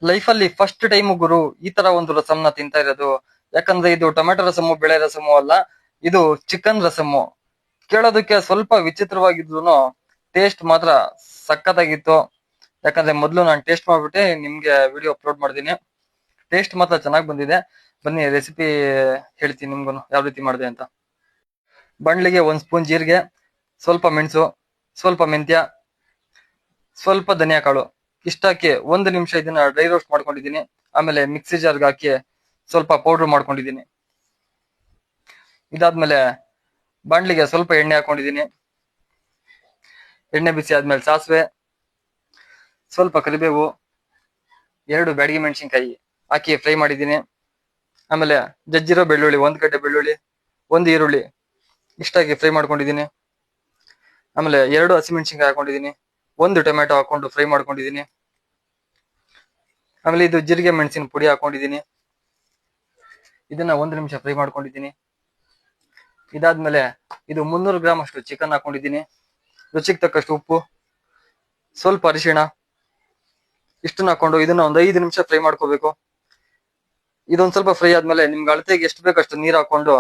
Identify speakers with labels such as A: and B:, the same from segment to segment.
A: Life ಅಲ್ಲಿ first time ಗುರು ಈ ತರ ಒಂದು ರಸಂನ ತಿಂತಾ ಇರೋದು. ಯಾಕಂದ್ರೆ ಇದು ಟೊಮೆಟೊ ರಸಮು ಬೆಳೆ ರಸಮು ಅಲ್ಲ, ಇದು ಚಿಕನ್ ರಸಮು. ಕೇಳೋದಕ್ಕೆ ಸ್ವಲ್ಪ ವಿಚಿತ್ರವಾಗಿದ್ರು ಟೇಸ್ಟ್ ಮಾತ್ರ ಸಖತ್ತಾಗಿತ್ತು. ಯಾಕಂದ್ರೆ ಮೊದ್ಲು ನಾನು ಟೇಸ್ಟ್ ಮಾಡ್ಬಿಟ್ಟೆ ನಿಮ್ಗೆ ವಿಡಿಯೋ ಅಪ್ಲೋಡ್ ಮಾಡಿದೀನಿ. ಟೇಸ್ಟ್ ಮಾತ್ರ ಚೆನ್ನಾಗಿ ಬಂದಿದೆ. ಬನ್ನಿ ರೆಸಿಪಿ ಹೇಳ್ತೀನಿ ನಿಮ್ಗೂ ಯಾವ ರೀತಿ ಮಾಡಿದೆ ಅಂತ. ಬಾಣ್ಲಿಗೆ 1 ಸ್ಪೂನ್ ಜೀರಿಗೆ, ಸ್ವಲ್ಪ ಮೆಣಸು, ಸ್ವಲ್ಪ ಮೆಂತ್ಯ, ಸ್ವಲ್ಪ ಧನಿಯಾ ಕಾಳು ಇಷ್ಟ ಹಾಕಿ 1 ನಿಮಿಷ ಇದನ್ನ ಡ್ರೈ ರೋಸ್ಟ್ ಮಾಡ್ಕೊಂಡಿದೀನಿ. ಆಮೇಲೆ ಮಿಕ್ಸಿ ಜಾರ್ಗೆ ಹಾಕಿ ಸ್ವಲ್ಪ ಪೌಡರ್ ಮಾಡ್ಕೊಂಡಿದೀನಿ. ಇದಾದ್ಮೇಲೆ ಬಾಣ್ಲಿಗೆ ಸ್ವಲ್ಪ ಎಣ್ಣೆ ಹಾಕೊಂಡಿದೀನಿ. ಎಣ್ಣೆ ಬಿಸಿ ಆದ್ಮೇಲೆ ಸಾಸಿವೆ, ಸ್ವಲ್ಪ ಕರಿಬೇವು, 2 ಬ್ಯಾಡಗಿ ಮೆಣಸಿನ್ಕಾಯಿ ಹಾಕಿ ಫ್ರೈ ಮಾಡಿದೀನಿ. ಆಮೇಲೆ ಜಜ್ಜಿರೋ ಬೆಳ್ಳುಳ್ಳಿ, 1 ಗಡ್ಡೆ ಬೆಳ್ಳುಳ್ಳಿ, 1 ಈರುಳ್ಳಿ ಇಷ್ಟಾಗಿ ಫ್ರೈ ಮಾಡ್ಕೊಂಡಿದೀನಿ. ಆಮೇಲೆ 2 ಹಸಿಮೆಣಸಿನ್ಕಾಯಿ ಹಾಕೊಂಡಿದೀನಿ, 1 ಟೊಮೆಟೊ ಹಾಕೊಂಡು ಫ್ರೈ ಮಾಡ್ಕೊಂಡಿದೀನಿ. ಆಮೇಲೆ ಇದು ಜೀರಿಗೆ ಮೆಣಸಿನ ಪುಡಿ ಹಾಕೊಂಡಿದೀನಿ. ಇದನ್ನ 1 ನಿಮಿಷ ಫ್ರೈ ಮಾಡ್ಕೊಂಡಿದೀನಿ. ಇದಾದ್ಮೇಲೆ ಇದು 300 ಗ್ರಾಮ್ ಅಷ್ಟು ಚಿಕನ್ ಹಾಕೊಂಡಿದೀನಿ. ರುಚಿಗೆ ತಕ್ಕಷ್ಟು ಉಪ್ಪು, ಸ್ವಲ್ಪ ಅರಿಶಿಣ ಇಷ್ಟನ್ನ ಹಾಕೊಂಡು ಇದನ್ನ 5 ನಿಮಿಷ ಫ್ರೈ ಮಾಡ್ಕೋಬೇಕು. ಇದೊಂದ್ ಸ್ವಲ್ಪ ಫ್ರೈ ಆದ್ಮೇಲೆ ನಿಮ್ಗೆ ಅಳತೆಗೆ ಎಷ್ಟು ಬೇಕಷ್ಟು ನೀರ್ ಹಾಕೊಂಡು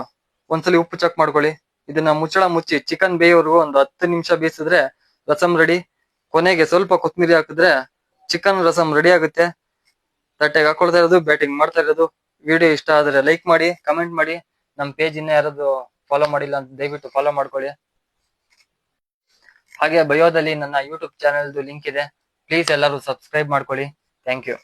A: ಒಂದ್ಸಲಿ ಉಪ್ಪು ಚೆಕ್ ಮಾಡ್ಕೊಳ್ಳಿ. ಇದನ್ನ ಮುಚ್ಚಳ ಮುಚ್ಚಿ ಚಿಕನ್ ಬೇಯೋರ್ಗು 10 ನಿಮಿಷ ಬೇಯಿಸಿದ್ರೆ ರಸಂ ರೆಡಿ. ಕೊನೆಗೆ ಸ್ವಲ್ಪ ಕೊತ್ತಂಬರಿ ಹಾಕಿದ್ರೆ ಚಿಕನ್ ರಸಂ ರೆಡಿ ಆಗುತ್ತೆ. ತಟ್ಟೆಗೆ ಹಾಕೊಳ್ತಾ ಇರೋದು, ಬ್ಯಾಟಿಂಗ್ ಮಾಡ್ತಾ ಇರೋದು. ವಿಡಿಯೋ ಇಷ್ಟ ಆದ್ರೆ ಲೈಕ್ ಮಾಡಿ, ಕಮೆಂಟ್ ಮಾಡಿ. ನಮ್ ಪೇಜ್ ಇನ್ನ ಯಾರಾದ್ರು ಫಾಲೋ ಮಾಡಿಲ್ಲ ಅಂತ ದಯವಿಟ್ಟು ಫಾಲೋ ಮಾಡ್ಕೊಳ್ಳಿ. ಹಾಗೆ ಬಯೋದಲ್ಲಿ ನನ್ನ ಯೂಟ್ಯೂಬ್ ಚಾನೆಲ್ದು ಲಿಂಕ್ ಇದೆ, ಪ್ಲೀಸ್ ಎಲ್ಲರೂ ಸಬ್ಸ್ಕ್ರೈಬ್ ಮಾಡ್ಕೊಳ್ಳಿ. Thank you.